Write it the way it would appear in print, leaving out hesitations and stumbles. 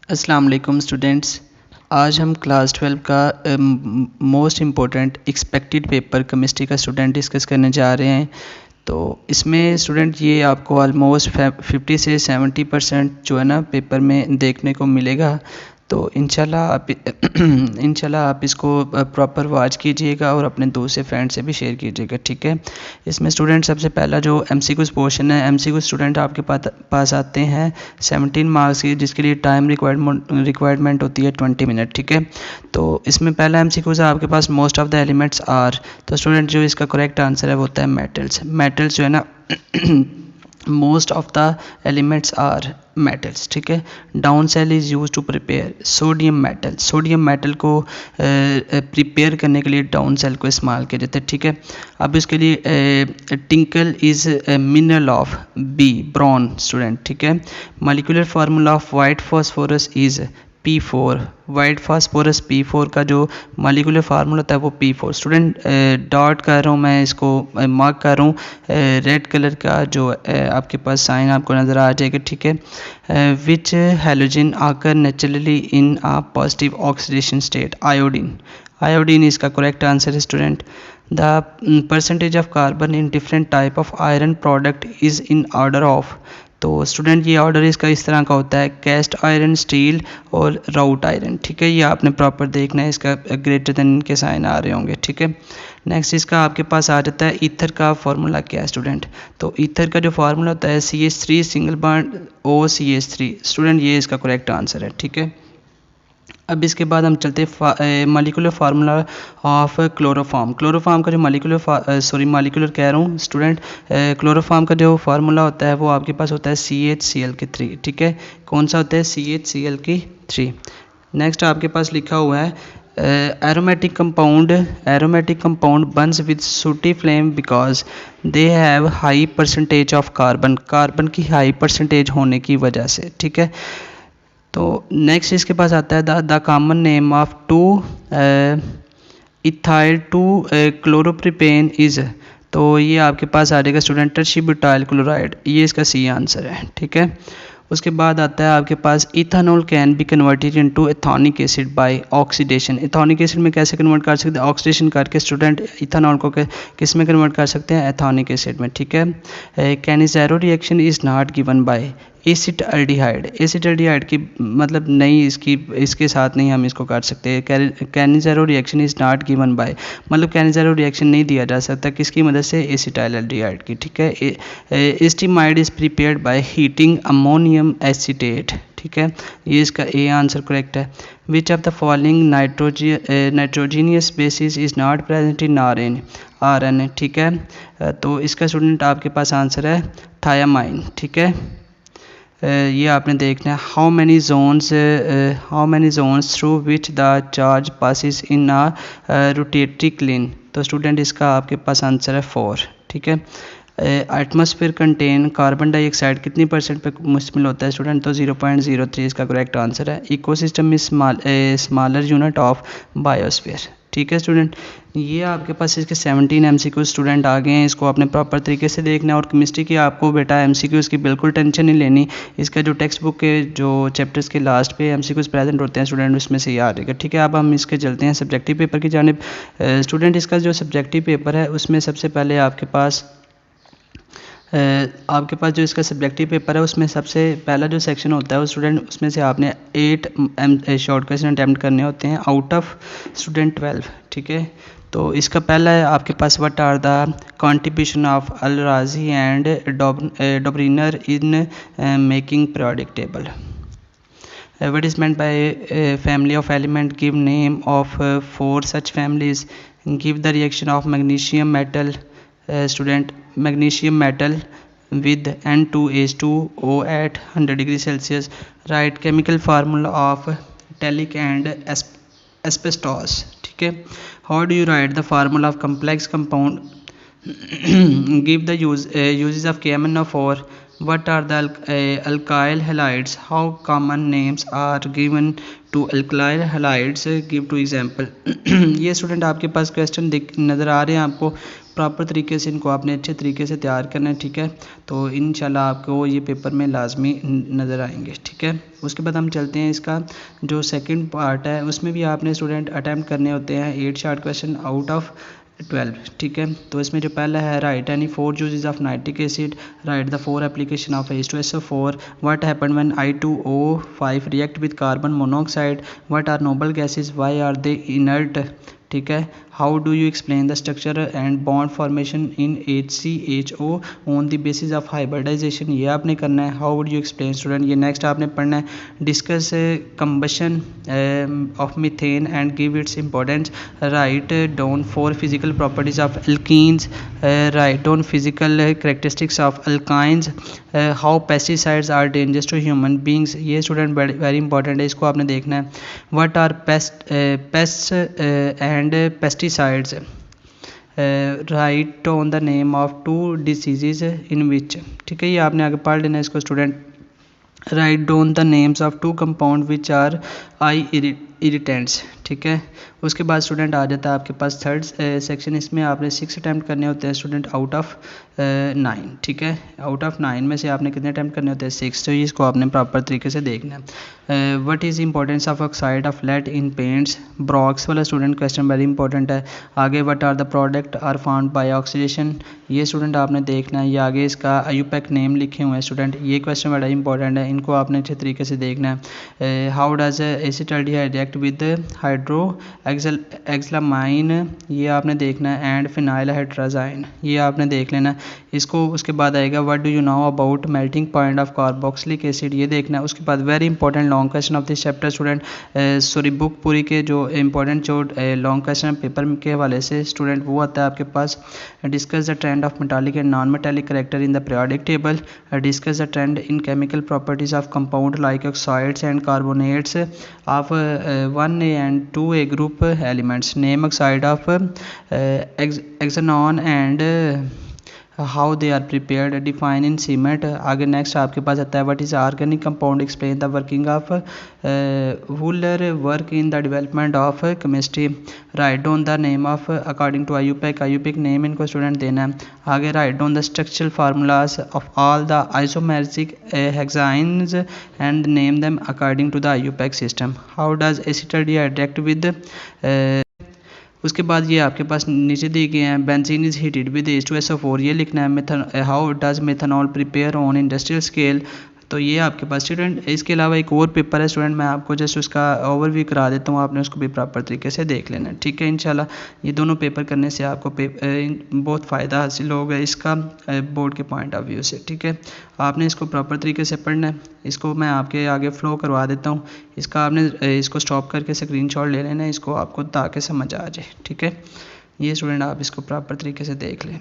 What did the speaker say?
अस्सलाम वालेकुम स्टूडेंट्स। आज हम क्लास 12 का most important expected paper chemistry का स्टूडेंट डिस्कस करने जा रहे हैं। तो इसमें स्टूडेंट ये आपको ऑलमोस्ट 50 से 70% जो है ना पेपर में देखने को मिलेगा। तो इंशाल्लाह आप इसको प्रॉपर वॉच कीजिएगा और अपने दूसरे फ्रेंड से भी शेयर कीजिएगा, ठीक है। इसमें स्टूडेंट सबसे पहला जो एमसीक्यूज़ पोर्शन है, एमसीक्यू स्टूडेंट आपके पास आते हैं 17 मार्क्स की, जिसके लिए टाइम रिक्वायरमेंट होती है 20 मिनट, ठीक है। तो इसमें पहला एमसीक्यूज़ है आपके पास most of the elements are. तो स्टूडेंट जो इसका करेक्ट आंसर है वो होता है मेटल्स। मेटल्स जो है ना most of the elements are metals, ठीक है। Down cell is use to prepare sodium metal. Sodium metal को प्रिपेयर करने के लिए डाउन सेल को इस्तेमाल किया जाता है, ठीक है। अब इसके लिए tincal is mineral of boron student, ठीक है। Molecular formula of white phosphorus is P4। White phosphorus P4 का जो मॉलिक्यूलर फार्मूला होता है वो P4। स्टूडेंट डॉट कर रहा हूँ मैं, इसको मार्क कर रहा हूँ रेड कलर का, जो आपके पास साइन आपको नज़र आ जाएगा, ठीक है। Which halogen occurs naturally in a positive oxidation state? Iodine. Iodine इसका करेक्ट आंसर है student. The percentage of carbon in different type of iron product is in order of. तो स्टूडेंट ये ऑर्डर इसका इस तरह का होता है, कैस्ट आयरन, स्टील और राउट आयरन, ठीक है। ये आपने प्रॉपर देखना है, इसका ग्रेटर देन के साइन आ रहे होंगे, ठीक है। नेक्स्ट इसका आपके पास आ जाता है ईथर का फार्मूला क्या है स्टूडेंट? तो ईथर का जो फार्मूला होता है CH3 single bond OCH3। Student ये इसका करेक्ट आंसर है, ठीक है। अब इसके बाद हम चलते हैं molecular formula of chloroform. Chloroform का जो मॉलिक्यूलर कह रहा हूँ स्टूडेंट, क्लोरोफॉर्म का जो फार्मूला होता है वो आपके पास होता है CHCl3, ठीक है। कौन सा होता है? CHCl3। नेक्स्ट आपके पास लिखा हुआ है एरोमेटिक कंपाउंड बर्न्स विद सूटी flame because they have high percentage of carbon. Carbon की हाई परसेंटेज होने की वजह से, ठीक है। तो नेक्स्ट इसके पास आता है the common name of two ethyl to chloropropane is. तो ये आपके पास आ जाएगा स्टूडेंट टर्शीब्यूटाइल क्लोराइड, ये इसका सी आंसर है, ठीक है। उसके बाद आता है आपके पास ethanol can be converted into ethanoic acid by oxidation. Ethanoic acid में कैसे कन्वर्ट कर सकते हैं? ऑक्सीडेशन करके स्टूडेंट इथानॉल को किस में कन्वर्ट कर सकते हैं? एथॉनिक एसिड में, ठीक है। कैनिज़ेरो reaction is not given by acetaldehyde. Acetaldehyde की मतलब नहीं, इसके साथ नहीं हम इसको कर सकते। कैनिज़ेरो reaction is not given by, मतलब कैनिज़ेरो रिएक्शन नहीं दिया जा सकता किसकी मदद से? एसिटाल्डिहाइड की, ठीक है। Acetamide is prepared by heating ammonium acetate, ठीक है। ये इसका ए आंसर करेक्ट है। Which of the following nitrogenous bases is not present in RNA, ठीक है। तो इसका स्टूडेंट आपके पास आंसर है थायामाइन, ठीक है। ये आपने देखना है how many zones through which the charge passes in a rotatory kiln. तो स्टूडेंट इसका आपके पास आंसर है 4, ठीक है। एटमॉस्फेयर कंटेन कार्बन डाइऑक्साइड कितनी % पे मुश्तमिल होता है स्टूडेंट? तो 0.03 इसका करेक्ट आंसर है। Ecosystem is smaller unit of biosphere, ठीक है स्टूडेंट। ये आपके पास इसके 17 MCQ स्टूडेंट आ गए हैं, इसको आपने प्रॉपर तरीके से देखना है। और केमिस्ट्री की आपको बेटा MCQ की बिल्कुल टेंशन नहीं लेनी। इसका जो टेक्स्ट बुक के जो चैप्टर्स के लास्ट पे MCQ प्रेजेंट होते हैं स्टूडेंट, उसमें से याद रहेगा, ठीक है। अब हम इसके चलते हैं सब्जेक्टिव पेपर की जानिब। स्टूडेंट इसका जो सब्जेक्टिव पेपर है उसमें सबसे पहले आपके पास जो इसका सब्जेक्टिव पेपर है उसमें सबसे पहला जो सेक्शन होता है वो स्टूडेंट, उसमें से आपने 8 शॉर्ट क्वेश्चन अटैम्प्ट करने होते हैं आउट ऑफ स्टूडेंट 12, ठीक है। तो इसका पहला है आपके पास what are the contribution of Al-Razi and Dobereiner in making periodic table. What is meant by family of element? Give name of 4 such families. Give the reaction of magnesium metal, student, magnesium metal with N2H2O at 100 degrees Celsius. Write chemical formula of talc and asbestos, ठीक है। How do you write the formula of complex compound? Give the uses of KMnO4. What are the alkyl halides? How common names are given to alkyl halides? Give to example. ये student आपके पास question नज़र आ रहे हैं आपको, proper तरीके से इनको आपने अच्छे तरीके से तैयार करना है, ठीक है। तो इंशाल्लाह आपको ये पेपर में लाजमी नज़र आएंगे, ठीक है। उसके बाद हम चलते हैं, इसका जो सेकंड पार्ट है उसमें भी आपने स्टूडेंट अटैम्प्ट करने होते हैं 8 शॉर्ट क्वेश्चन आउट ऑफ 12, ठीक है। तो इसमें जो पहला है, write any 4 uses of nitric acid, write the 4 application of H2SO4, what happen when I2O5 react with carbon monoxide, what are noble gases, why are they inert, ठीक है। How do you explain the structure and bond formation in HCHO on the basis of hybridisation, ये आपने करना है। How would you explain student, ये next आपने पढ़ना है। Discuss combustion of methane and give its importance, write down 4 physical properties of alkenes, write down physical characteristics of alkynes, how pesticides are dangerous to human beings, ये student very important है, इसको आपने देखना है। What are pests and pesticides, write on the name of 2 diseases in which, ठीक है। ये आपने आगे पढ़ लेना है इसको student. Write down the names of 2 compound which are eye irritants, ठीक है। उसके बाद स्टूडेंट आ जाता है आपके पास थर्ड सेक्शन, इसमें आपने 6 अटैम्प्ट करने होते हैं स्टूडेंट आउट ऑफ 9, ठीक है। आउट ऑफ 9 में से आपने कितने अटैम्प्ट करने होते हैं? 6, तो इसको आपने प्रॉपर तरीके से देखना है। What is importance of oxide of lead in paints, ब्रॉक्स वाला स्टूडेंट क्वेश्चन वेरी इंपॉर्टेंट है। आगे what are the product are found by oxidation, ये स्टूडेंट आपने देखना है। ये आगे इसका IUPAC नेम लिखे हुए हैं स्टूडेंट, ये क्वेश्चन बड़ा इंपॉर्टेंट है, इनको आपने अच्छे तरीके से देखना है। How does acetaldehyde react with hydroxylamine, ये आपने देखना है। एंड फिनाइल हाइड्राजाइन, ये आपने देख लेना है इसको। उसके बाद आएगा what do you know about melting point of carboxylic acid, ये देखना है। उसके बाद very important long question of this chapter student, sorry book पूरी के जो इंपॉर्टेंट जो लॉन्ग क्वेश्चन पेपर के हवाले से स्टूडेंट वो आता है आपके पास। Discuss the trend of metallic and non metallic character in the periodic table, discuss the trend in chemical properties of compound like oxides and carbonates of 1A and 2A group elements, name oxide of xenon and how they are prepared, define in cement। आगे next आपके पास आता है what is organic compound, explain the working of Wohler, work in the development of chemistry, write down the name of according to IUPAC name इनको student देना है। आगे write down the structural formulas of all the isomeric hexynes and name them according to the IUPAC system. How does acetaldehyde react with, उसके बाद ये आपके पास नीचे दिए गए हैं। Benzene is heated with H2SO4, ये लिखना है। How does methanol prepare on industrial scale, तो ये आपके पास स्टूडेंट। इसके अलावा एक और पेपर है स्टूडेंट, मैं आपको जस्ट उसका ओवरव्यू करा देता हूँ, आपने उसको भी प्रॉपर तरीके से देख लेना, ठीक है। इंशाल्लाह ये दोनों पेपर करने से आपको बहुत फ़ायदा हासिल होगा इसका बोर्ड के पॉइंट ऑफ व्यू से, ठीक है। आपने इसको प्रॉपर तरीके से पढ़ना है। इसको मैं आपके आगे फ्लो करवा देता हूँ, इसका आपने इसको स्टॉप करके स्क्रीनशॉट ले लेना है इसको, आपको ताकि समझ आ जाए, ठीक है। ये स्टूडेंट आप इसको प्रॉपर तरीके से देख लें।